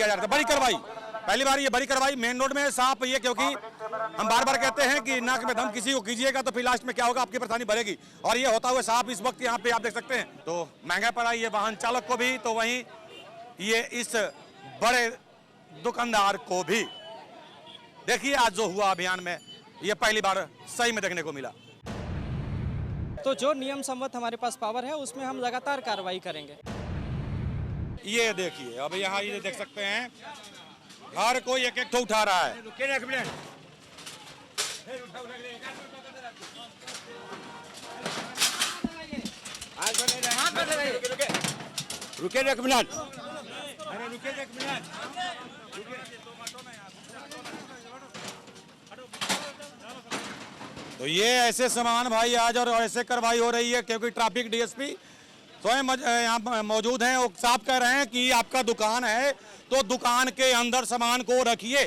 किया जा रहा था। बड़ी कार्रवाई, पहली बार ये बड़ी कार्रवाई मेन रोड में साफ ये, क्योंकि हम बार बार कहते हैं कि नाक में दम किसी को कीजिएगा तो फिर लास्ट में क्या होगा, आपकी परेशानी बढ़ेगी। और ये होता हुआ साफ इस वक्त यहाँ पे आप देख सकते हैं। तो महंगा पड़ा ये वाहन चालक को भी, तो वहीं ये इस बड़े दुकानदार को भी। देखिए आज जो हुआ अभियान में, ये पहली बार सही में देखने को मिला। तो जो नियम सम्मत हमारे पास पावर है उसमें हम लगातार कार्रवाई करेंगे। ये देखिए अब यहाँ ये देख सकते हैं, हर कोई एक एक ठो उठा रहा है। रुके एक मिनट, अरे रुके एक मिनट। तो ये ऐसे सामान भाई आज और ऐसे कार्रवाई हो रही है क्योंकि ट्रैफिक डीएसपी स्वयं यहाँ मौजूद हैं। वो साफ कह रहे हैं कि आपका दुकान है तो दुकान के अंदर सामान को रखिए,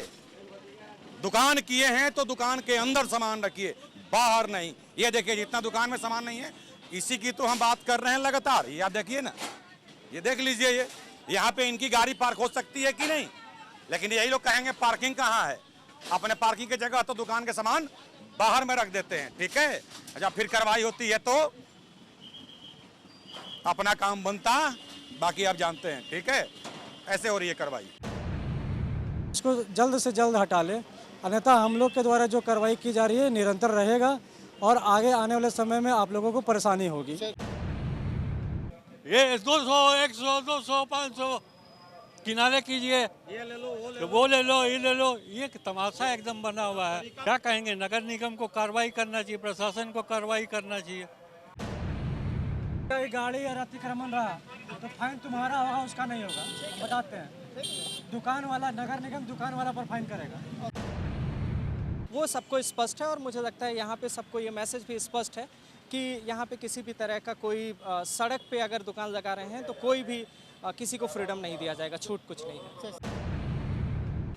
दुकान किए हैं तो दुकान के अंदर सामान रखिए, बाहर नहीं। ये देखिए जितना दुकान में सामान नहीं है, इसी की तो हम बात कर रहे हैं लगातार। ये आप देखिए ना, ये देख लीजिए, ये यहाँ पे इनकी गाड़ी पार्क हो सकती है कि नहीं, लेकिन यही लोग कहेंगे पार्किंग कहाँ है। अपने पार्किंग की जगह तो दुकान के सामान बाहर में रख देते हैं, ठीक है। जब फिर कार्रवाई होती है तो अपना काम बनता, बाकी आप जानते हैं, ठीक है। ऐसे हो रही है कार्रवाई। इसको जल्द से जल्द हटा ले, अन्यथा हम लोग के द्वारा जो कार्रवाई की जा रही है निरंतर रहेगा और आगे आने वाले समय में आप लोगों को परेशानी होगी। ये 200, 100, 200, 500 किनारे कीजिए, ये ले लो, वो ले लो, ये ले लो। ये तमाशा एकदम बना हुआ है। क्या कहेंगे, नगर निगम को कार्रवाई करना चाहिए, प्रशासन को कार्रवाई करना चाहिए। गाड़ी या अतिक्रमण रहा तो फाइन तुम्हारा होगा, उसका नहीं होगा, बताते हैं। दुकान वाला, नगर निगम दुकान वाला पर फाइन करेगा। वो सबको स्पष्ट है और मुझे लगता है यहाँ पे सबको ये मैसेज भी स्पष्ट है कि यहाँ पे किसी भी तरह का कोई सड़क पे अगर दुकान लगा रहे हैं तो कोई भी किसी को फ्रीडम नहीं दिया जाएगा, छूट कुछ नहीं है।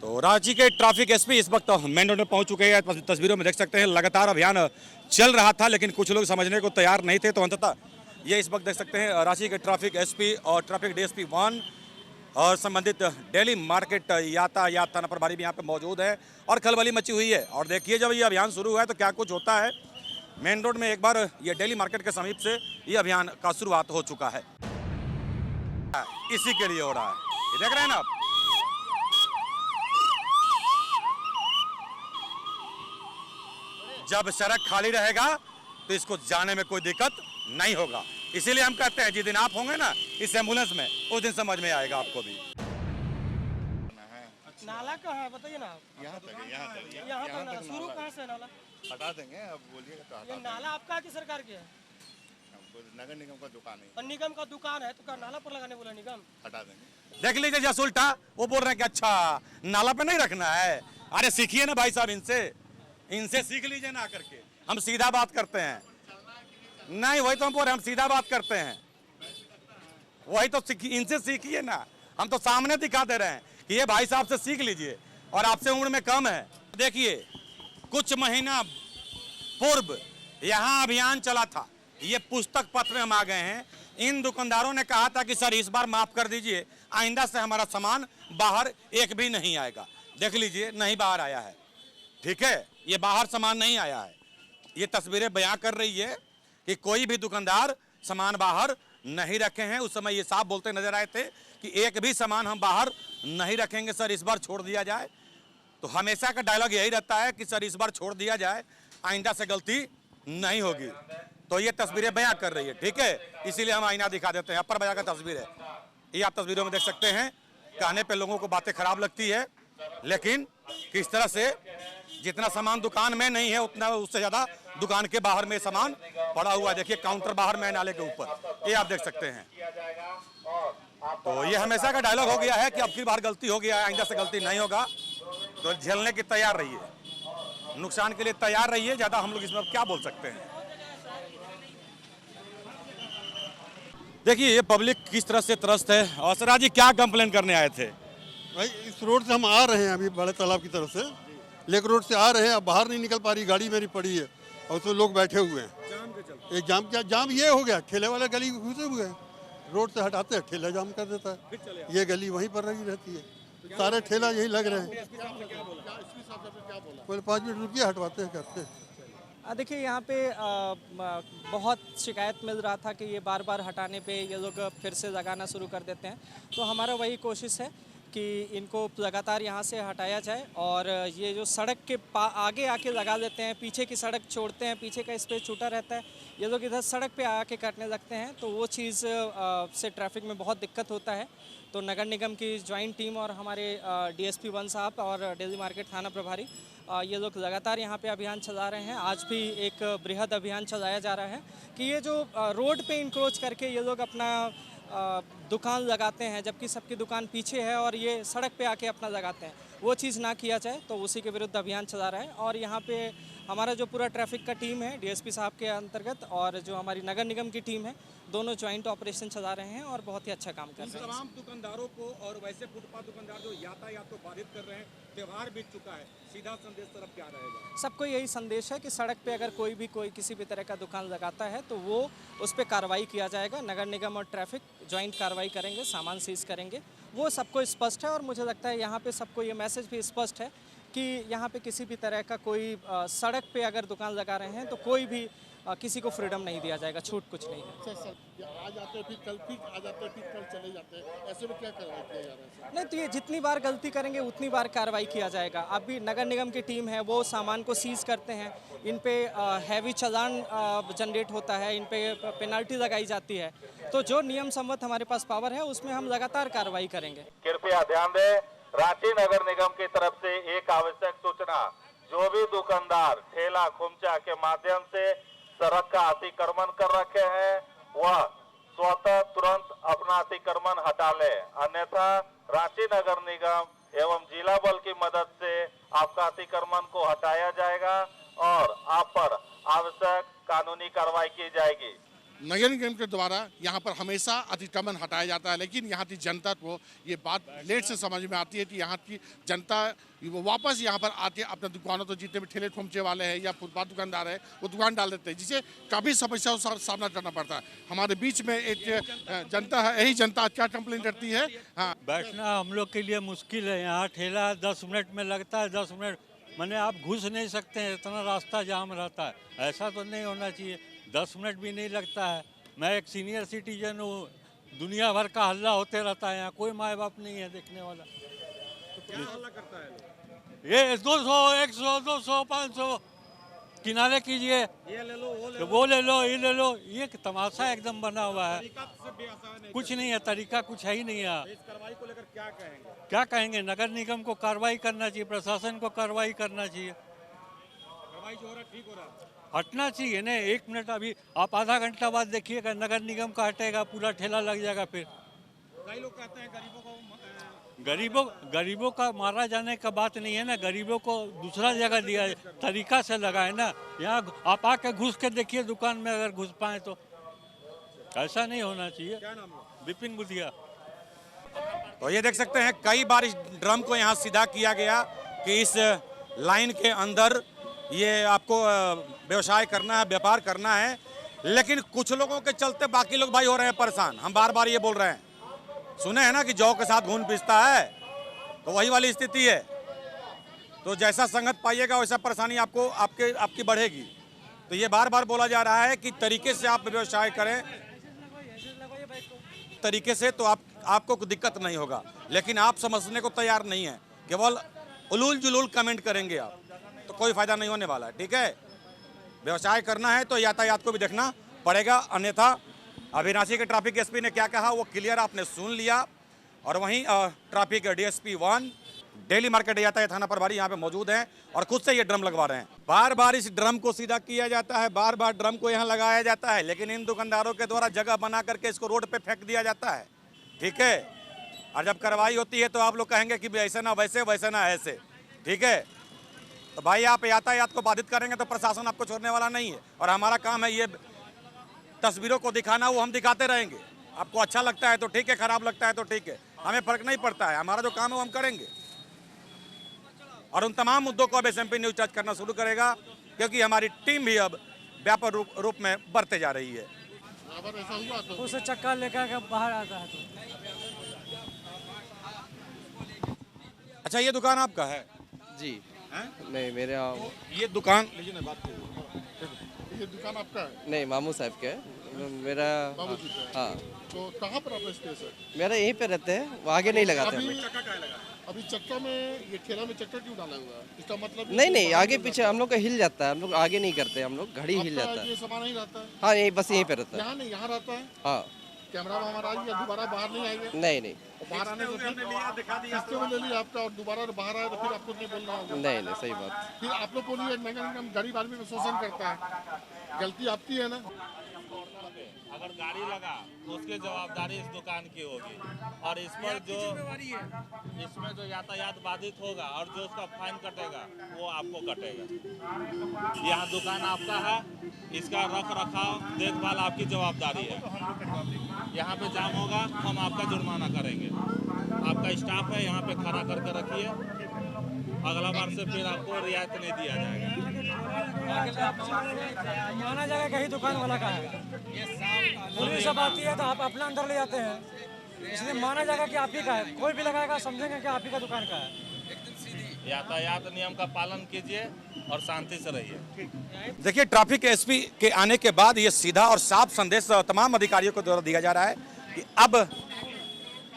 तो रांची के ट्रैफिक एसपी इस वक्त मेन रोड में पहुंच चुके हैं। तस्वीरों में देख सकते हैं लगातार अभियान चल रहा था, लेकिन कुछ लोग समझने को तैयार नहीं थे, तो अंततः ये इस वक्त देख सकते हैं रांची के ट्रैफिक एसपी और ट्रैफिक डीएसपी 1 और संबंधित डेली मार्केट यातायात थाना प्रभारी भी यहाँ पे मौजूद है और खलबली मची हुई है। और देखिए जब ये अभियान शुरू हुआ है तो क्या कुछ होता है। मेन रोड में एक बार ये डेली मार्केट के समीप से ये अभियान का शुरुआत हो चुका है, इसी के लिए हो रहा है। ये देख रहे हैं ना आप, जब सड़क खाली रहेगा तो इसको जाने में कोई दिक्कत नहीं होगा। इसीलिए हम कहते हैं जिस दिन आप होंगे ना इस एम्बुलेंस में, उस दिन समझ में आएगा आपको भी। नाला कहाँ है बताइए ना आप? यहाँ तक यहाँ तक नाला शुरू कहाँ से? नाला हटा देंगे, अब बोलिएगा तो हटा ये नाला आपका है कि सरकार की है? देंगे। नगर निगम का दुकान है, और निगम का दुकान है तो क्या नाला पर लगाने बोला निगम? हटा देंगे। देख लीजिए जैसे उल्टा वो बोल रहे हैं कि अच्छा नाला पे नहीं रखना है। अरे सीखिए ना भाई साहब, इनसे सीख लीजिए ना करके। हम सीधा बात करते हैं, नहीं वही तो हम बोल रहे हैं, हम सीधा बात करते हैं, वही तो इनसे सीखिए ना। हम तो सामने दिखा दे रहे हैं कि ये भाई साहब से सीख लीजिए, और आपसे उम्र में कम है। देखिए कुछ महीना पूर्व यहाँ अभियान चला था, ये पुस्तक पत्र में हम आ गए हैं। इन दुकानदारों ने कहा था कि सर इस बार माफ कर दीजिए, आइंदा से हमारा सामान बाहर एक भी नहीं आएगा। देख लीजिए नहीं बाहर आया है, ठीक है, ये बाहर सामान नहीं आया है। ये तस्वीरें बयां कर रही है कि कोई भी दुकानदार सामान बाहर नहीं रखे हैं। उस समय ये साफ बोलते नजर आए थे कि एक भी सामान हम बाहर नहीं रखेंगे सर, इस बार छोड़ दिया जाए। तो हमेशा का डायलॉग यही रहता है कि सर इस बार छोड़ दिया जाए, आइंदा से गलती नहीं होगी। तो ये तस्वीरें बयां कर रही है, ठीक है, इसीलिए हम आईना दिखा देते हैं। अपर बयां का तस्वीर है, ये आप तस्वीरों में देख सकते हैं। कहने पे लोगों को बातें खराब लगती है, लेकिन किस तरह से जितना सामान दुकान में नहीं है उतना उससे ज्यादा दुकान के बाहर में सामान पड़ा हुआ है। देखिए काउंटर बाहर में नाले के ऊपर, ये आप देख सकते हैं। तो ये हमेशा का डायलॉग हो गया है कि अब की बार गलती हो गया है, आइंदा से गलती नहीं होगा। तो झेलने की तैयार रहिए, नुकसान के लिए तैयार रहिए। ज्यादा हम लोग इसमें क्या बोल सकते हैं। देखिए ये पब्लिक किस तरह से त्रस्त है। और सर जी क्या कंप्लेन करने आए थे? भाई इस रोड से हम आ रहे हैं अभी बड़े तालाब की तरफ से, लेक रोड से आ रहे हैं, अब बाहर नहीं निकल पा रही, गाड़ी मेरी पड़ी है और उसमें लोग बैठे हुए हैं। एक जाम क्या जाम ये हो गया, ठेले वाले गली घुसे हुए हैं, रोड से हटाते हैं ठेला जाम कर देता है, ये गली वहीं पर रही रहती है। सारे ठेला यही लग रहे हैं। बोले 5 मिनट रुकिए, हटवाते हैं, करते हैं। देखिए यहाँ पे बहुत शिकायत मिल रहा था कि ये बार बार हटाने पे ये लोग फिर से लगाना शुरू कर देते हैं। तो हमारा वही कोशिश है कि इनको लगातार यहाँ से हटाया जाए और ये जो सड़क के आगे आके लगा देते हैं, पीछे की सड़क छोड़ते हैं, पीछे का स्पेस छूटा रहता है, ये लोग इधर सड़क पे आके काटने लगते हैं, तो वो चीज़ से ट्रैफिक में बहुत दिक्कत होता है। तो नगर निगम की ज्वाइंट टीम और हमारे डीएसपी 1 साहब और डेली मार्केट थाना प्रभारी ये लोग लगातार यहाँ पे अभियान चला रहे हैं। आज भी एक बृहद अभियान चलाया जा रहा है कि ये जो रोड पे इंक्रोच करके ये लोग अपना दुकान लगाते हैं, जबकि सबकी दुकान पीछे है और ये सड़क पे आके अपना लगाते हैं, वो चीज़ ना किया जाए, तो उसी के विरुद्ध अभियान चला रहा है। और यहाँ पे हमारा जो पूरा ट्रैफिक का टीम है डीएसपी साहब के अंतर्गत और जो हमारी नगर निगम की टीम है, दोनों ज्वाइंट ऑपरेशन चला रहे हैं और बहुत ही अच्छा काम कर रहे हैं। तमाम दुकानदारों को और वैसे फुटपाथ दुकानदार जो यातायात को बाधित कर रहे हैं, त्यौहार बीत चुका है, सीधा संदेश तरफ क्या रहेगा? सबको यही संदेश है कि सड़क पे अगर कोई किसी भी तरह का दुकान लगाता है तो वो उस पर कार्रवाई किया जाएगा। नगर निगम और ट्रैफिक ज्वाइंट कार्रवाई करेंगे, सामान सीज करेंगे, वो सबको स्पष्ट है। और मुझे लगता है यहाँ पे सबको ये मैसेज भी स्पष्ट है कि यहाँ पे किसी भी तरह का कोई सड़क पे अगर दुकान लगा रहे हैं तो कोई भी किसी को फ्रीडम नहीं दिया जाएगा, छूट कुछ नहीं है। आ जाते हैं फिर कल, फिर आ जाते हैं फिर कल चले जाते हैं, ऐसे में क्या कार्रवाई किया जा रहा है? नहीं, तो ये जितनी बार गलती करेंगे उतनी बार कार्रवाई किया जाएगा। अभी नगर निगम की टीम है, वो सामान को सीज करते हैं, इन पे हैवी चालान जनरेट होता है, इन पे पेनल्टी लगाई जाती है। तो जो नियम सम्मत हमारे पास पावर है उसमें हम लगातार कार्रवाई करेंगे। कृपया ध्यान दें, रांची नगर निगम की तरफ से एक आवश्यक सूचना, जो भी दुकानदार ठेला खुमचा के माध्यम से सड़क का अतिक्रमण कर रखे हैं वह स्वतः तुरंत अपना अतिक्रमण हटा ले, अन्यथा रांची नगर निगम एवं जिला बल की मदद से आपका अतिक्रमण को हटाया जाएगा और आप पर आवश्यक कानूनी कार्रवाई की जाएगी। नगर निगम के द्वारा यहाँ पर हमेशा अतिक्रमण हटाया जाता है, लेकिन यहाँ की जनता को ये बात लेट से समझ में आती है कि यहाँ की जनता वो वापस यहाँ पर आके अपने दुकानों, तो जितने भी ठेले ठुमचे वाले हैं या फुटपाथ दुकानदार है वो दुकान डाल देते हैं, जिससे काफ़ी समस्याओं का सामना करना पड़ता है। हमारे बीच में एक जनता है, यही जनता क्या कंप्लेन करती है। हाँ, बैठना हम लोग के लिए मुश्किल है, यहाँ ठेला 10 मिनट में लगता है, 10 मिनट मैंने आप घुस नहीं सकते हैं, इतना रास्ता जाम रहता है। ऐसा तो नहीं होना चाहिए, 10 मिनट भी नहीं लगता है। मैं एक सीनियर सिटीजन हूँ, दुनिया भर का हल्ला होते रहता है, यहाँ कोई माँ बाप नहीं है देखने वाला। तो क्या हल्ला करता है लोग? ये 200, 100, 200, 500 किनारे कीजिए, ये ले लो, वो ले लो, ये ले लो, ये तमाशा एकदम बना हुआ है। तरीका से भी आसान है। कुछ नहीं है, तरीका कुछ है ही नहीं है। इस कार्रवाई को लेकर क्या कहेंगे? क्या कहेंगे, नगर निगम को कार्रवाई करना चाहिए, प्रशासन को कार्रवाई करना चाहिए, कार्रवाई जो हो रहा है ठीक हो रहा है। हटना चाहिए ना। 1 मिनट अभी आप आधा घंटा बाद देखिएगा, नगर निगम का हटेगा, पूरा ठेला लग जाएगा। फिर कई लोग कहते हैं गरीबों को गरीबों का मारा जाने का बात नहीं है ना, गरीबों को दूसरा जगह दिया तरीका से लगाए ना। यहाँ आप आके घुस के देखिए दुकान में, अगर घुस पाए तो। ऐसा नहीं होना चाहिए। क्या नाम है? विपिन गुदिया। तो ये देख सकते हैं कई बार इस ड्रम को यहाँ सीधा किया गया कि इस लाइन के अंदर ये आपको व्यवसाय करना है, व्यापार करना है, लेकिन कुछ लोगों के चलते बाकी लोग भाई हो रहे हैं परेशान। हम बार बार ये बोल रहे हैं, सुने हैं ना कि जौ के साथ घून पिसता है, तो वही वाली स्थिति है। तो जैसा संगत पाइएगा वैसा परेशानी आपकी बढ़ेगी। तो ये बार बार बोला जा रहा है कि तरीके से आप व्यवसाय करें, तरीके से तो आपको कोई दिक्कत नहीं होगा, लेकिन आप समझने को तैयार नहीं है, केवल उलूल जुलूल कमेंट करेंगे आप, तो कोई फायदा नहीं होने वाला है। ठीक है, व्यवसाय करना है तो यातायात को भी देखना पड़ेगा, अन्यथा अभी रांची के ट्रैफिक एसपी ने क्या कहा वो क्लियर आपने सुन लिया। और वहीं ट्रैफिक डीएसपी 1 डेली मार्केट यातायात थाना प्रभारी यहाँ पे मौजूद हैं और खुद से ये ड्रम लगवा रहे हैं। बार बार इस ड्रम को सीधा किया जाता है, बार बार ड्रम को यहाँ लगाया जाता है, लेकिन इन दुकानदारों के द्वारा जगह बना करके इसको रोड पे फेंक दिया जाता है। ठीक है, और जब कार्रवाई होती है तो आप लोग कहेंगे कि ऐसे ना वैसे, वैसे ना ऐसे। ठीक है, तो भाई आप यातायात को बाधित करेंगे तो प्रशासन आपको छोड़ने वाला नहीं है, और हमारा काम है ये तस्वीरों को दिखाना, वो हम दिखाते रहेंगे। आपको अच्छा लगता है तो ठीक है, खराब लगता है तो ठीक है, हमें फर्क नहीं पड़ता है। हमारा जो काम है वो हम करेंगे, और उन तमाम मुद्दों को अब एसएमपी न्यूज टच करना शुरू करेगा, क्योंकि हमारी टीम भी अब व्यापक रूप में बढ़ते जा रही है। ऐसा हुआ तो उसे चक्कर लेकर के बाहर आता है तो अच्छा, ये दुकान आपका है? जी हैं? नहीं मेरे ये दुकान लीजिए ना, बात कीजिए। ये दुकान आपका है? नहीं मामू साहब के है। मेरा बाबूजी का है? हाँ तो कहाँ पर आपका स्पेस है? मेरा यहीं पे रहते हैं, वो आगे नहीं लगाते अभी हम। अभी चक्का में, ये ठेला में चक्का क्यों डाला हुआ है? इसका मतलब नहीं नहीं, आगे पीछे हम लोग का हिल जाता है, हम लोग आगे नहीं करते, हम लोग घड़ी हिल जाता है। ये सामान नहीं रहता है? हाँ यही बस यहीं पे रहता है। यहाँ नहीं, यहाँ रहता है। हाँ कैमरा में हमारा आइए, दोबारा बाहर नहीं आएंगे। नहीं नहीं बाहर आने से फिर किस्ते में ले लिया आपका और दोबारा बाहर आए तो फिर आपको नहीं बोलना होगा। नहीं नहीं, सही बात। फिर आप लोग बोलिए नगर निगम गरीब आदमी को शोषण करता है, गलती आपकी है ना? अगर गाड़ी लगा तो उसकी जवाबदारी इस दुकान की होगी, और इस पर जो इसमें जो यातायात बाधित होगा और जो उसका फाइन कटेगा वो आपको कटेगा। यहाँ दुकान आपका है, इसका रख रखाव देखभाल आपकी जवाबदारी है। यहाँ पे जाम होगा हम आपका जुर्माना करेंगे। आपका स्टाफ है, यहाँ पे खड़ा करके रखिए, अगला बार से फिर आपको रियायत नहीं दिया जाएगा। माना जाएगा कहीं दुकान वाला का है, पुलिस सब आती है तो आप अपना अंदर ले जाते हैं, इसलिए माना जाएगा कि आप ही का है। कोई भी लगाएगा समझेंगे कि आप ही का दुकान का है। यातायात नियम का पालन कीजिए और शांति से रहिए। देखिए, ट्रैफिक एसपी के आने के बाद ये सीधा और साफ संदेश तमाम अधिकारियों को द्वारा दिया जा रहा है कि अब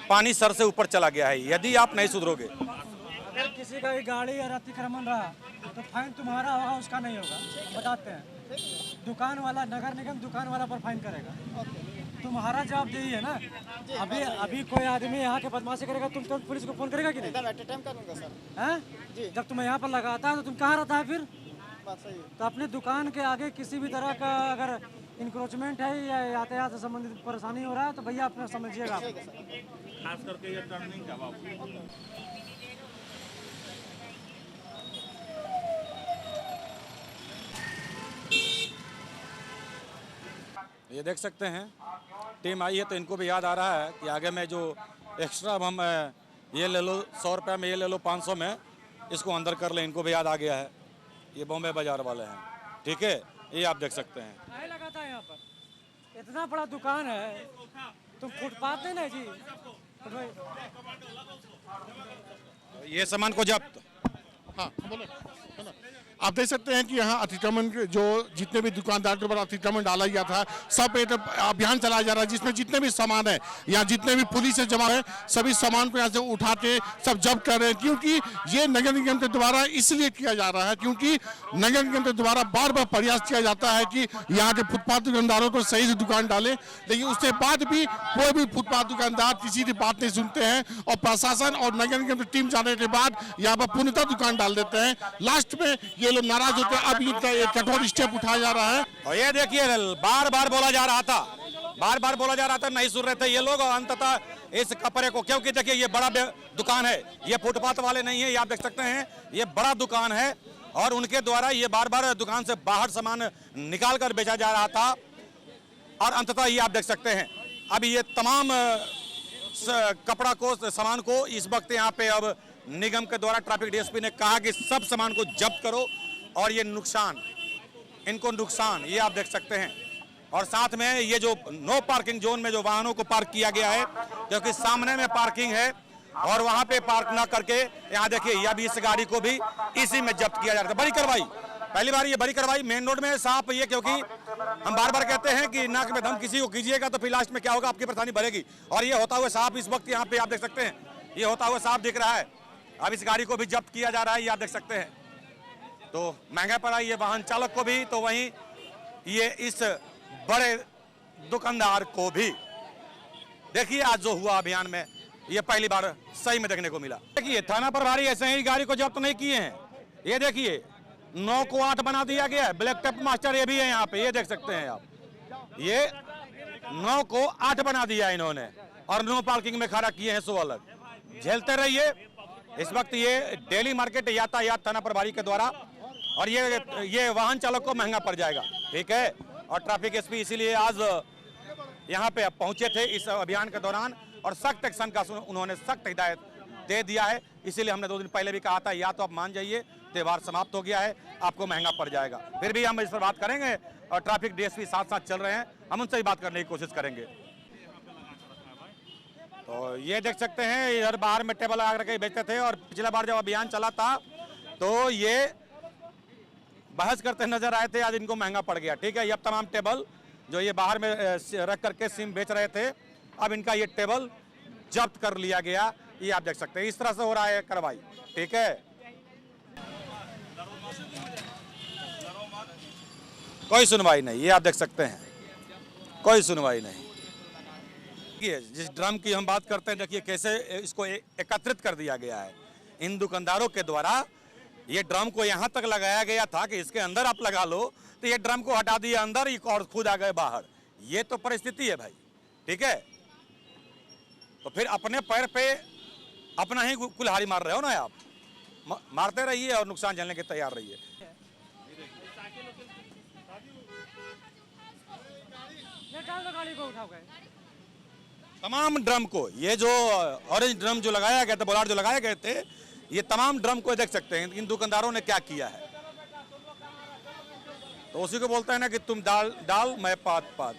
पानी सर से ऊपर चला गया है। यदि आप नहीं सुधरोगे, अगर किसी का भी गाड़ी या अतिक्रमण रहा तो फाइन तुम्हारा होगा, उसका नहीं होगा, बताते हैं। दुकान वाला, नगर निगम दुकान वाला पर फाइन करेगा, तुम्हारा जवाब यही है ना। अभी कोई आदमी यहाँ के बदमाशी करेगा, तुम तो पुलिस को फोन करेगा कि नहीं? करूँगा सर। हैं? जब तुम्हें यहाँ पर लगाता है तो तुम कहाँ रहता है फिर? बात सही है। तो अपने दुकान के आगे किसी भी तरह का अगर इंक्रोचमेंट है या यातायात से संबंधित परेशानी हो रहा है तो भैया अपना समझिएगा। खास करके ये टर्निंग का बाबू। ये देख सकते हैं टीम आई है तो इनको भी याद आ रहा है कि आगे में जो एक्स्ट्रा हम ये ले लो 100 रुपये में, ये ले लो 500 में, इसको अंदर कर ले, इनको भी याद आ गया है। ये बॉम्बे बाजार वाले हैं, ठीक है, ये आप देख सकते हैं। नहीं लगाता है यहाँ पर, इतना बड़ा दुकान है, तुम फुटपाथ नहीं ना जी। ये सामान को जब्त। हाँ बोले, है ना? आप देख सकते हैं कि यहाँ अतिक्रमण के जो जितने भी दुकानदार के ऊपर अतिक्रमण डाला गया था, सब एक अभियान चलाया जा रहा है, जिसमें जितने भी सामान है यहाँ, जितने भी पुलिस से जमा है, सभी सामान को यहाँ से उठा के सब जब्त कर रहे हैं। क्योंकि ये नगर निगम के द्वारा इसलिए किया जा रहा है क्योंकि नगर निगम के द्वारा बार बार प्रयास किया जाता है कि यहाँ के फुटपाथ दुकानदारों को सही से दुकान डालें, लेकिन उसके बाद भी कोई भी फुटपाथ दुकानदार किसी की बात नहीं सुनते हैं और प्रशासन और नगर निगम की टीम जाने के बाद यहाँ पर पूर्णतः दुकान डाल देते हैं। लास्ट में ये लोग नाराज होते हैं। अब ये कठोर स्टेप उठाया जा रहा है। और ये देखिए, बार बार बोला जा रहा था, नहीं सुन रहे थे ये लोग, और अंततः इस कपड़े को, क्योंकि देखिए ये बड़ा दुकान है, ये फुटपाथ वाले नहीं है, ये आप देख सकते हैं, ये बड़ा दुकान है और उनके द्वारा ये बार बार दुकान से बाहर सामान निकाल कर बेचा जा रहा था। और अंततः ये आप देख सकते हैं अब ये तमाम कपड़ा को, सामान को इस वक्त यहाँ पे अब निगम के द्वारा ट्रैफिक डीएसपी ने कहा कि सब सामान को जब्त करो और ये नुकसान, इनको नुकसान, ये आप देख सकते हैं। और साथ में ये जो नो पार्किंग जोन में जो वाहनों को पार्क किया गया है, क्योंकि सामने में पार्किंग है और वहां पे पार्क ना करके यहाँ देखिए, यह भी इस गाड़ी को भी इसी में जब्त किया जा रहा था। बड़ी कार्रवाई, पहली बार ये बड़ी कार्रवाई मेन रोड में साफ, ये क्योंकि हम बार बार कहते हैं कि नाक में दम किसी को कीजिएगा तो फिर लास्ट में क्या होगा, आपकी परेशानी बढ़ेगी। और ये होता हुआ साफ इस वक्त यहाँ पे आप देख सकते हैं, ये होता हुआ साफ दिख रहा है। अब इस गाड़ी को भी जब्त किया जा रहा है, ये आप देख सकते हैं। तो महंगा पड़ा ये वाहन चालक को भी, तो वहीं ये इस बड़े दुकानदार को भी। देखिए आज जो हुआ अभियान में, ये पहली बार सही में देखने को मिला। देखिए थाना प्रभारी ऐसे ही गाड़ी को जब्त नहीं किए हैं। ये देखिए 9 को 8 बना दिया गया है। ब्लैक टेप मास्टर ये भी है यहाँ पे, ये देख सकते हैं आप, ये 9 को 8 बना दिया इन्होंने और नो पार्किंग में खड़ा किए हैं 100 अलग। झेलते रहिए। इस वक्त ये डेली मार्केट यातायात थाना प्रभारी के द्वारा, और ये वाहन चालक को महंगा पड़ जाएगा, ठीक है। और ट्रैफिक एसपी इसीलिए आज यहाँ पे पहुंचे थे इस अभियान के दौरान और सख्त एक्शन का उन्होंने सख्त हिदायत दे दिया है। इसीलिए हमने 2 दिन पहले भी कहा था, या तो आप मान जाइए, त्यौहार समाप्त हो गया है, आपको महंगा पड़ जाएगा। फिर भी हम इस पर बात करेंगे और ट्रैफिक डीएसपी साथ साथ चल रहे हैं, हम उनसे भी बात करने की कोशिश करेंगे। तो ये देख सकते हैं इधर बाहर में टेबल लगा के बेचते थे, और पिछला बार जब अभियान चला था तो ये बहस करते नजर आए थे, आज इनको महंगा पड़ गया। ठीक है, ये अब तमाम टेबल जो ये बाहर में रख करके सिम बेच रहे थे, अब इनका ये टेबल जब्त कर लिया गया। ये आप देख सकते हैं इस तरह से हो रहा है कार्रवाई। ठीक है, कोई सुनवाई नहीं, ये आप देख सकते हैं कोई सुनवाई नहीं। जिस ड्रम की हम बात करते हैं, देखिए कैसे इसको एकत्रित कर दिया गया है इन दुकानदारों के द्वारा। ये ड्रम को यहाँ तक लगाया गया था कि इसके अंदर आप लगा लो, तो ये ड्रम को हटा दिया अंदर और खुद आ गए बाहर। ये तो परिस्थिति है भाई। ठीक है, तो फिर अपने पैर पे अपना ही कुल्हाड़ी मार रहे हो ना आप, मारते रहिए और नुकसान झेलने के तैयार रहिए। तमाम ड्रम को, ये जो ऑरेंज ड्रम जो लगाया गया था, बोलार्ड जो लगाए गए थे, ये तमाम ड्रम को देख सकते हैं इन दुकानदारों ने क्या किया है। तो उसी को बोलते हैं ना कि तुम डाल मैं पात।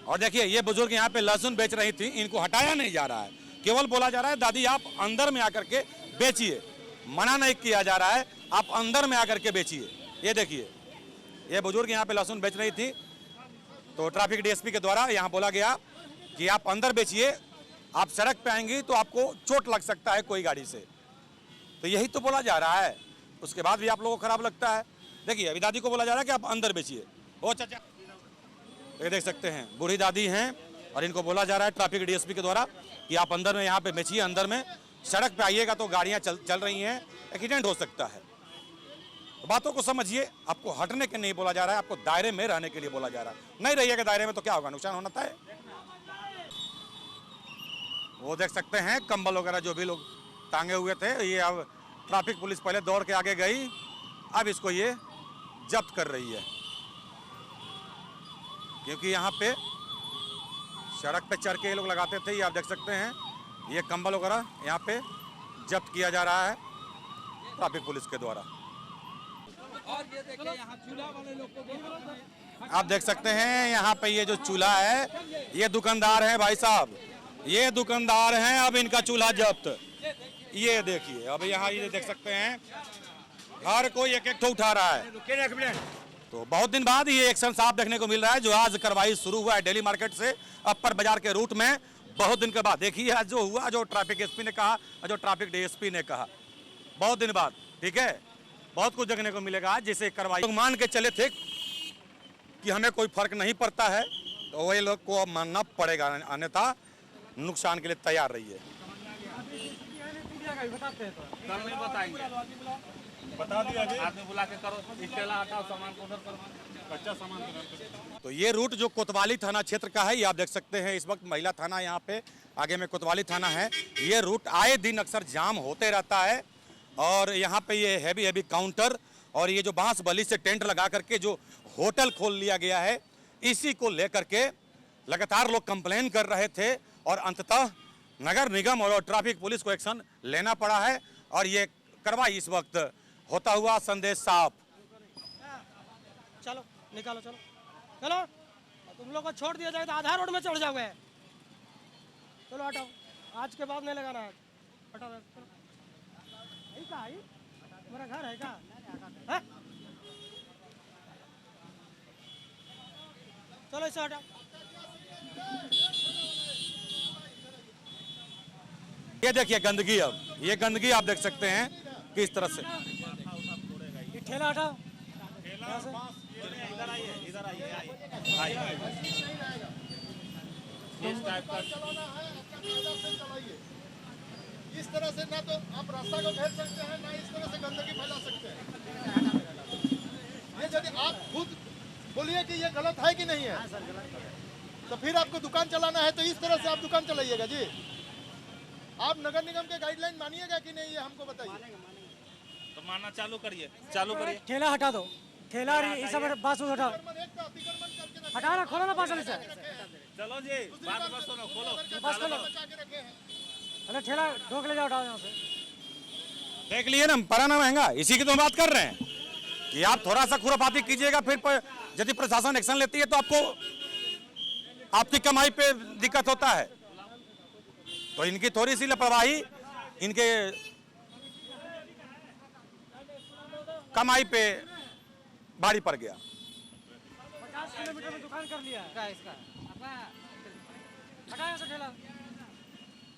और देखिए ये बुजुर्ग यहाँ पे लहसुन बेच रही थी, इनको हटाया नहीं जा रहा है, केवल बोला जा रहा है दादी आप अंदर में आकर के बेचिए, मना नहीं किया जा रहा है, आप अंदर में आकर के बेचिए। ये देखिए ये बुजुर्ग यहाँ पे लहसुन बेच रही थी, तो ट्रैफिक डीएसपी के द्वारा यहाँ बोला गया कि आप अंदर बेचिए, आप सड़क पे आएंगी तो आपको चोट लग सकता है कोई गाड़ी से। तो यही तो बोला जा रहा है, उसके बाद भी आप लोगों को खराब लगता है। देखिए अभी दादी को बोला जा रहा है कि आप अंदर बेचिए। ओ चाचा, ये देख सकते हैं बूढ़ी दादी हैं और इनको बोला जा रहा है ट्रैफिक डीएसपी के द्वारा कि आप अंदर में यहाँ पे बेचिए, अंदर में सड़क पे आइएगा तो गाड़ियाँ चल रही हैं, एक्सीडेंट हो सकता है। तो बातों को समझिए, आपको हटने के नहीं बोला जा रहा है, आपको दायरे में रहने के लिए बोला जा रहा है। नहीं रहिएगा दायरे में तो क्या होगा, नुकसान होना था। वो देख सकते हैं कंबल वगैरह जो भी लोग टांगे हुए थे, ये अब ट्रैफिक पुलिस पहले दौड़ के आगे गई, अब इसको ये जब्त कर रही है, क्योंकि यहाँ पे सड़क पे चढ़ के ये लोग लगाते थे। ये आप देख सकते हैं ये कंबल वगैरह यहाँ पे जब्त किया जा रहा है ट्रैफिक पुलिस के द्वारा। और ये देखिए यहाँ चूल्हा वाले लोग को आप देख सकते हैं यहाँ पे ये जो चूल्हा है, ये दुकानदार हैं भाई साहब, ये दुकानदार हैं, अब इनका चूल्हा जब्त। ये देखिए अब यहाँ ये देख सकते हैं हर कोई एक ठो उठा रहा है। तो बहुत दिन बाद ये एक्शन साफ देखने को मिल रहा है, जो आज कार्रवाई शुरू हुआ है दिल्ली मार्केट से अपर बाजार के रूट में, बहुत दिन के बाद। देखिए आज जो हुआ, जो ट्रैफिक एसपी ने कहा, जो ट्रैफिक डीएसपी ने कहा, बहुत दिन बाद। ठीक है, बहुत कुछ देखने को मिलेगा जिसे कार्रवाई। लोग मान के चले थे कि हमें कोई फर्क नहीं पड़ता है, तो वही लोग को मानना पड़ेगा, अन्यथा नुकसान के लिए तैयार रहिए। तो ये रूट जो कोतवाली थाना क्षेत्र का है, ये आप देख सकते हैं इस वक्त महिला थाना यहाँ पे आगे में कोतवाली थाना है। ये रूट आए दिन अक्सर जाम होते रहता है, और यहाँ पे ये हैवी काउंटर और ये जो बांस बली से टेंट लगा करके जो होटल खोल लिया गया है, इसी को लेकर के लगातार लोग कंप्लेन कर रहे थे, और अंततः नगर निगम और ट्रैफिक पुलिस को एक्शन लेना पड़ा है। और ये कार्रवाई इस वक्त होता हुआ संदेश साफ। चलो निकालो, चलो चलो, तुम लोग को छोड़ दिया जाए तो आधा रोड में चढ़ जाओगे। चलो हटाओ, आज के बाद नहीं लगाना है, हटाओ। मेरा घर है क्या? है? चलो इसे हटाओ। ये देखिए गंदगी, अब ये गंदगी आप देख सकते हैं किस तरह से। ये ठेला हटाओ। इस तरह से ना तो आप रास्ता को घेर सकते हैं, ना इस तरह से गंदगी फैला सकते हैं। ये यदि आप खुद बोलिए कि ये गलत है कि नहीं है, तो फिर आपको दुकान चलाना है तो इस तरह से आप दुकान चलाइएगा जी। आप नगर निगम के गाइडलाइन मानिएगा कि नहीं, ये हमको बताइए। तो मानना चालू करिए, चालू करिए। ठेला हटा दो, ठेला ये सब बात हटाओ, हटा ना, खोलो ना पार्सल से। चलो जी, बात बस सुनो, खोलो बस खोलो। अरे ठेला ढोक ले जाओ, उठाओ यहाँ से। देख लिए ना, पड़ा ना महंगा, इसी की तो बात कर रहे हैं कि आप थोड़ा सा खुरापाती कीजिएगा, फिर यदि प्रशासन एक्शन लेती है तो आपको आपकी कमाई पे दिक्कत होता है। तो इनकी थोड़ी सी लापरवाही इनके कमाई पे भारी पड़ गया। 50 किलोमीटर में दुकान कर लिया है इसका। हटाया से ठेला।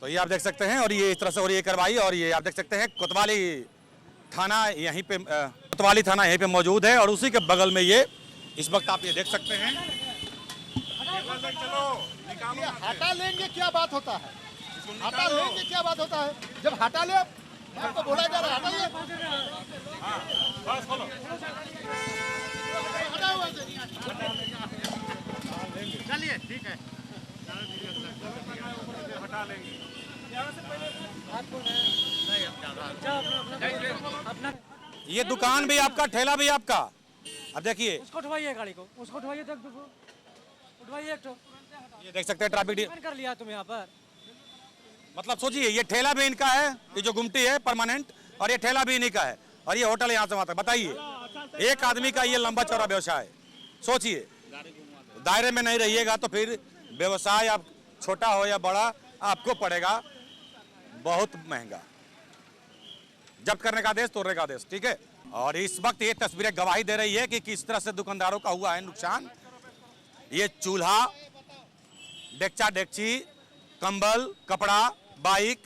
तो ये आप देख सकते हैं, और ये इस तरह से हो रही है कार्रवाई। और ये आप देख सकते हैं कोतवाली थाना यहीं पे, कोतवाली थाना यहीं पे मौजूद है, और उसी के बगल में ये इस वक्त आप ये देख सकते हैं। ये हटा लेंगे क्या बात होता है? हटा लेंगे क्या बात होता है? जब हटा ले आपको बोला जा रहा है हटाइए। हटा हुआ चलिए ठीक है। हटा लेंगे। ये दुकान भी आपका, ठेला भी आपका। अब देखिए, उसको उठवाइए गाड़ी को, उसको उठवाइए, देख दो उठवाइए एक तो। ये देख सकते हैं ट्रैफिक दुकान कर लिया तुम यहाँ पर। मतलब सोचिए, ये ठेला भी इनका है, ये जो गुमटी है परमानेंट, और ये ठेला भी इन्हीं का है, और ये होटल यहाँ से वहां तक। बताइए, एक आदमी का ये लंबा चौड़ा व्यवसाय। सोचिए, दायरे में नहीं रहिएगा तो फिर व्यवसाय आप छोटा हो या बड़ा आपको पड़ेगा बहुत महंगा। जब्त करने का आदेश, तोड़ने का आदेश, ठीक है। और इस वक्त ये तस्वीरें गवाही दे रही है कि किस तरह से दुकानदारों का हुआ है नुकसान। ये चूल्हा, डेकचा डेकची, कंबल, कपड़ा, बाइक,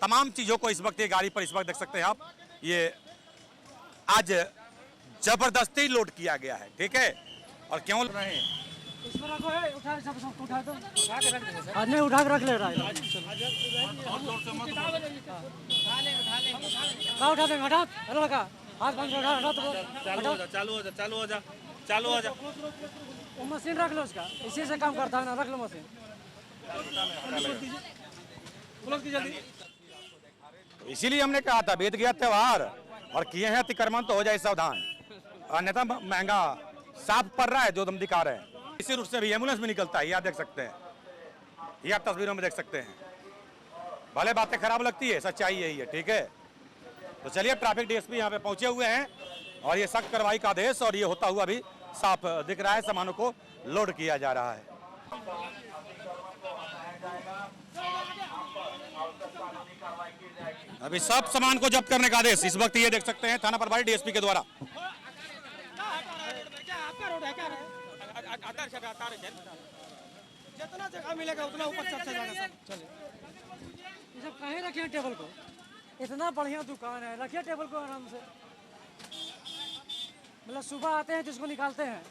तमाम चीजों को इस वक्त ये गाड़ी पर इस वक्त देख सकते हैं आप, ये आज जबरदस्ती लोड किया गया है, ठीक है। और क्यों रहे हैं? इसमें रखो है, उठा सब उठा दो, उठा के रख दो। आदमी उठा के रख ले रहा है। कहाँ उठा देंगे? हटा, हेलो लगा, हाथ बंद हटा, हटा तो चालू हो जा, चालू हो जा, चालू हो जा। वो मशीन रख लो उसका, इसी से काम करता है ना, रख लो मशीन। इसीलिए हमने कहा था बीत गया त्योहार और किए हैं अतिक्रमण तो हो जाए सावधान, अन्यथा महंगा साफ पड़ रहा है जो हम दिखा रहे हैं। इसी रूट से भी एम्बुलेंस भी निकलता है, ये आप देख सकते हैं, ये आप तस्वीरों में देख सकते हैं। भले बातें खराब लगती है, सच्चाई यही है, ठीक है। तो चलिए, ट्रैफिक डीएसपी यहाँ पे पहुंचे हुए हैं और ये सख्त कार्रवाई का आदेश, और ये होता हुआ भी साफ दिख रहा है, सामानों को लोड किया जा रहा है। अभी सब सामान को जब्त करने का आदेश इस वक्त ये देख सकते हैं थाना प्रभारी डीएसपी के द्वारा। जितना जगह मिलेगा उतना ऊपर चढ़ता जाएगा सब। चलिए, ये सब कहीं रखिए टेबल को, इतना बढ़िया दुकान है, रखिए टेबल को आराम से। मतलब सुबह आते हैं जिसको निकालते हैं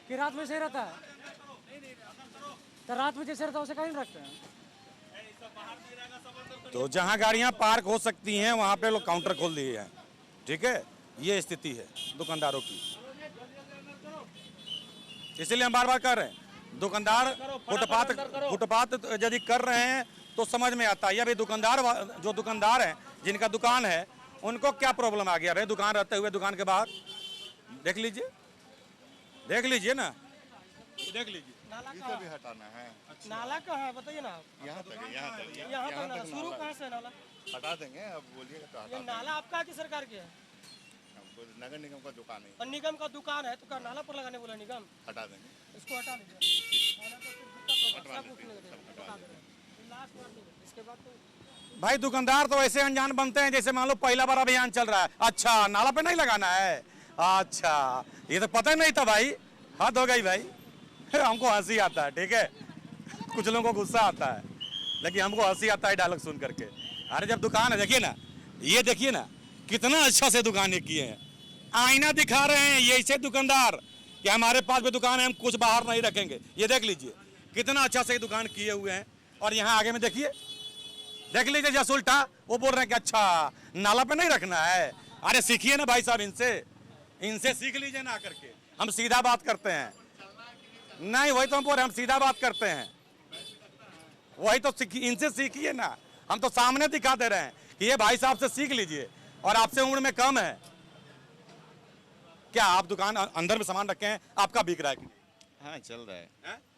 कि रात में सही रहता है, तो रात में जैसे रहता है उसे कहीं रखते हैं। तो जहां गाड़ियां पार्क हो सकती हैं वहां पे लोग काउंटर खोल दिए हैं, ठीक है। ये स्थिति है दुकानदारों की, इसीलिए हम बार बार कर रहे हैं, दुकानदार फुटपाथ यदि कर रहे हैं तो समझ में आता है। अभी दुकानदार, जो दुकानदार हैं जिनका दुकान है, उनको क्या प्रॉब्लम आ गया? रहे दुकान रहते हुए दुकान के बाहर देख लीजिए, देख लीजिए ना, देख लीजिए। इसे भी हटाना है। नाला कहाँ है बताइए ना आप? यहाँ तक है, यहाँ तक, यहाँ तक नाला, शुरू कहाँ से नाला? हटा देंगे। अब बोलिएगा तो हटा ये नाला आपका है कि सरकार की है? देंगे। नगर निगम का दुकान है, और निगम का दुकान है तो क्या नाला पर लगाने बोला निगम? हटा देंगे। इसको हटा लीजिए। नाला तो फिर दिक्कत होगा, सब उठने लगेगा, हटा देंगे। लास्ट वार्निंग है, इसके बाद तो भाई दुकानदार तो ऐसे अनजान बनते हैं जैसे मान लो पहला बार अभियान चल रहा है। अच्छा, नाला पे नहीं लगाना है, अच्छा, ये तो पता ही नहीं था भाई, हद हो गई भाई। हमको हंसी आता है, ठीक है, कुछ लोगों को गुस्सा आता है, लेकिन हमको हंसी आता है डायलॉग सुन करके। अरे जब दुकान है, देखिए ना, ये देखिए ना कितना अच्छा से दुकान किए हैं, आईना दिखा रहे हैं ये ऐसे दुकानदार कि हमारे पास भी दुकान है, हम कुछ बाहर नहीं रखेंगे। ये देख लीजिए कितना अच्छा से दुकान किए हुए हैं। और यहाँ आगे में देखिए, देख लीजिए जस उल्टा वो बोल रहे हैं कि अच्छा नाला पे नहीं रखना है। अरे सीखिए ना भाई साहब, इनसे सीख लीजिए ना करके। हम सीधा बात करते हैं, नहीं वही तो हम बोल रहे हैं, हम सीधा बात करते हैं, वही तो इनसे सीखिए ना। हम तो सामने दिखा दे रहे हैं कि ये भाई साहब से सीख लीजिए, और आपसे उम्र में कम है। क्या आप दुकान अंदर में सामान रखे हैं, आपका बिक रहा है कि नहीं? हाँ चल रहा है,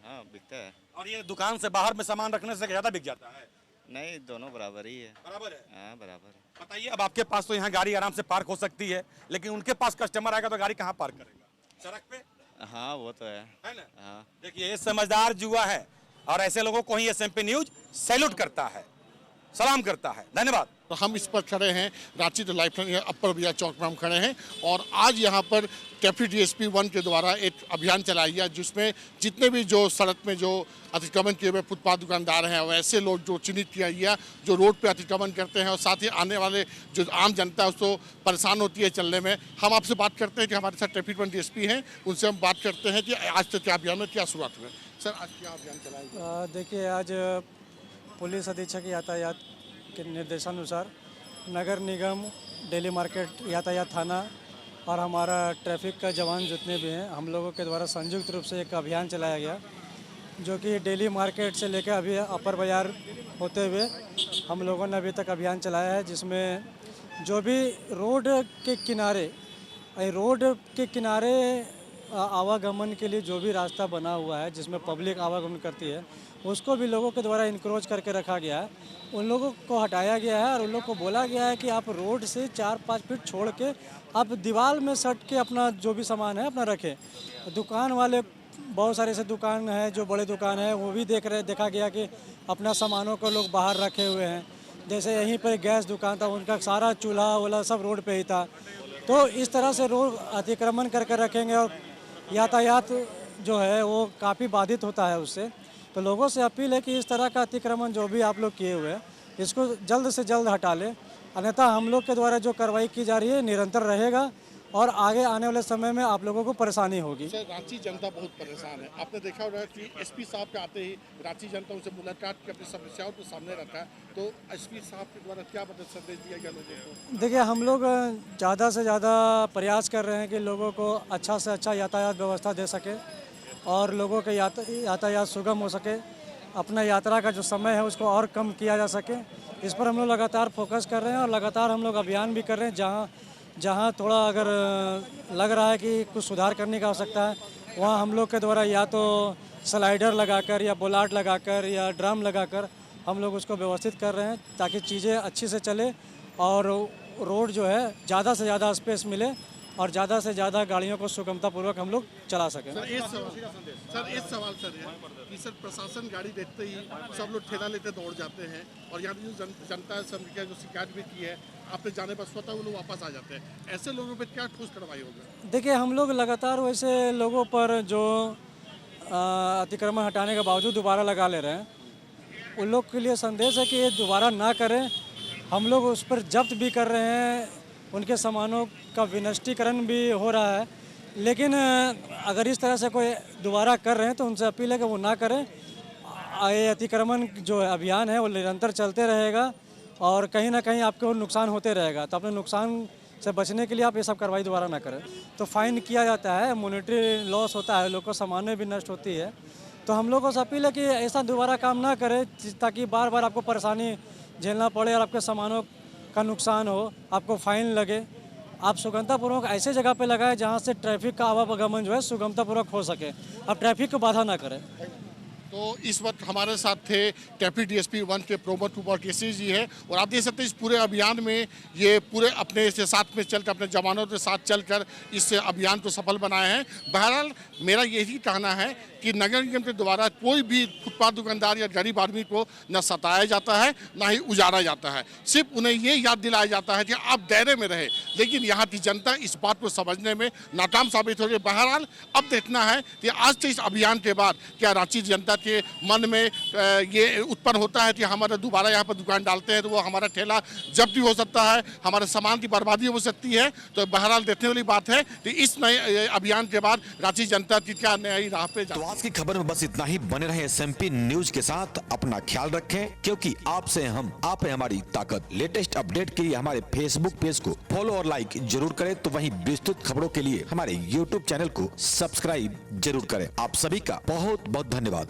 हाँ बिकता है। और ये दुकान से बाहर में सामान रखने से ज्यादा बिक जाता है? नहीं, दोनों बराबर ही है। बराबर है? हाँ बराबर है। बताइए, अब आपके पास तो यहाँ गाड़ी आराम से पार्क हो सकती है, लेकिन उनके पास कस्टमर आएगा तो गाड़ी कहाँ पार्क करेगा? सड़क पे? हाँ वो तो है ना? हाँ देखिए ये समझदार जुआ है और ऐसे लोगों को ही SMP न्यूज सैल्यूट करता है, सलाम करता है। धन्यवाद। तो हम इस पर खड़े हैं, रांची तो लाइफलाइन अपर बिया चौक पर हम खड़े हैं और आज यहाँ पर ट्रैफिक DSP 1 के द्वारा एक अभियान चलाया गया जिसमें जितने भी जो सड़क में जो अतिक्रमण किए हुए फुटपाथ दुकानदार हैं वैसे लोग जो चिन्हित किया गया जो रोड पे अतिक्रमण करते हैं और साथ ही आने वाले जो आम जनता है उसको परेशान होती है चलने में। हम आपसे बात करते हैं कि हमारे साथ ट्रैफिक 1 DSP हैं, उनसे हम बात करते हैं कि आज तक क्या अभियान में क्या शुरुआत हुई। सर आज क्या अभियान चलाया गया? देखिए आज पुलिस अधीक्षक यातायात के निर्देशानुसार नगर निगम, डेली मार्केट यातायात थाना और हमारा ट्रैफिक का जवान जितने भी हैं हम लोगों के द्वारा संयुक्त रूप से एक अभियान चलाया गया जो कि डेली मार्केट से लेकर अभी अपर बाजार होते हुए हम लोगों ने अभी तक अभियान चलाया है, जिसमें जो भी रोड के किनारे आवागमन के लिए जो भी रास्ता बना हुआ है जिसमें पब्लिक आवागमन करती है उसको भी लोगों के द्वारा इंक्रोच करके रखा गया है। उन लोगों को हटाया गया है और उन लोगों को बोला गया है कि आप रोड से 4-5 फीट छोड़ के आप दीवार में सट के अपना जो भी सामान है अपना रखें। दुकान वाले बहुत सारे ऐसे दुकान हैं जो बड़े दुकान हैं वो भी देखा गया कि अपना सामानों को लोग बाहर रखे हुए हैं। जैसे यहीं पर गैस दुकान था, उनका सारा चूल्हा वूल्हा सब रोड पे ही था। तो इस तरह से रोड अतिक्रमण करके रखेंगे और यातायात जो है वो काफ़ी बाधित होता है उससे। तो लोगों से अपील है कि इस तरह का अतिक्रमण जो भी आप लोग किए हुए हैं इसको जल्द से जल्द हटा लें, अन्यथा हम लोग के द्वारा जो कार्रवाई की जा रही है निरंतर रहेगा और आगे आने वाले समय में आप लोगों को परेशानी होगी। सर रांची जनता बहुत परेशान है, आपने देखा होगा कि SP साहब के आते ही रांची जनता उनसे मुलाकात की अपनी समस्याओं को सामने रखा है। तो SP साहब के द्वारा क्या मतलब संदेश दिया गया लोगों को? देखिए हम लोग ज़्यादा से ज़्यादा प्रयास कर रहे हैं कि लोगों को अच्छा से अच्छा यातायात व्यवस्था दे सके और लोगों के यातायात सुगम हो सके, अपना यात्रा का जो समय है उसको और कम किया जा सके। इस पर हम लोग लगातार फोकस कर रहे हैं और लगातार हम लोग अभियान भी कर रहे हैं। जहाँ थोड़ा अगर लग रहा है कि कुछ सुधार करने की आवश्यकता है वहाँ हम लोग के द्वारा या तो स्लाइडर लगाकर या बोलाट लगाकर या ड्रम लगाकर हम लोग उसको व्यवस्थित कर रहे हैं ताकि चीज़ें अच्छी से चले और रोड जो है ज़्यादा से ज़्यादा स्पेस मिले और ज़्यादा से ज़्यादा गाड़ियों को सुगमतापूर्वक हम लोग चला सकें। सर एक सवाल सर है कि सर प्रशासन गाड़ी देखते ही सब लोग ठेला लेते दौड़ जाते हैं और यहाँ की जो जनता है जो शिकायत भी की है आपने जाने पर स्वतः वो लोग वापस आ जाते हैं। ऐसे लोगों पर क्या ठोस कार्रवाई होगी? देखिए हम लोग लगातार वैसे लोगों पर जो अतिक्रमण हटाने के बावजूद दोबारा लगा ले रहे हैं उन लोग के लिए संदेश है कि ये दोबारा ना करें। हम लोग उस पर जब्त भी कर रहे हैं, उनके सामानों का विनष्टीकरण भी हो रहा है, लेकिन अगर इस तरह से कोई दोबारा कर रहे हैं तो उनसे अपील है कि वो ना करें। ये अतिक्रमण जो अभियान है वो निरंतर चलते रहेगा और कहीं ना कहीं आपको नुकसान होते रहेगा। तो अपने नुकसान से बचने के लिए आप ये सब कार्रवाई दोबारा ना करें। तो फाइन किया जाता है, मॉनेटरी लॉस होता है, लोगों को सामान्य भी नष्ट होती है। तो हम लोगों से अपील है कि ऐसा दोबारा काम ना करें ताकि बार बार आपको परेशानी झेलना पड़े और आपके सामानों का नुकसान हो, आपको फाइन लगे। आप सुगमतापूर्वक ऐसे जगह पे लगाएं जहां से ट्रैफिक का आवागमन जो है सुगमतापूर्वक हो सके, आप ट्रैफिक को बाधा ना करें। तो इस वक्त हमारे साथ थे ट्रैफिक DSP 1 के प्रोमोद कुमार केसी जी है और आप देख सकते हैं इस पूरे अभियान में ये पूरे अपने से साथ में चलकर अपने जवानों के साथ चलकर इस अभियान को सफल बनाए हैं। बहरहाल मेरा यही कहना है कि नगर निगम के द्वारा कोई भी फुटपाथ दुकानदार या गरीब आदमी को न सताया जाता है ना ही उजाड़ा जाता है। सिर्फ उन्हें ये याद दिलाया जाता है कि आप दायरे में रहे, लेकिन यहाँ की जनता इस बात को समझने में नाकाम साबित हो गई। बहरहाल अब देखना है कि आज से इस अभियान के बाद क्या रांची जनता के मन में ये उत्पन्न होता है कि हमारा दोबारा यहाँ पर दुकान डालते हैं तो वो हमारा ठेला जब्त भी हो सकता है, हमारे सामान की बर्बादी हो सकती है। तो बहरहाल देखने वाली बात है कि इस नए अभियान के बाद रांची जनता की क्या नई राह पे तो आज की खबर में बस इतना ही। बने रहे SMP न्यूज के साथ, अपना ख्याल रखें क्योंकि आपसे हम, आप है हमारी ताकत। लेटेस्ट अपडेट के लिए हमारे Facebook पेज को फॉलो और लाइक जरूर करें, तो वहीं विस्तृत खबरों के लिए हमारे YouTube चैनल को सब्सक्राइब जरूर करें। आप सभी का बहुत बहुत धन्यवाद।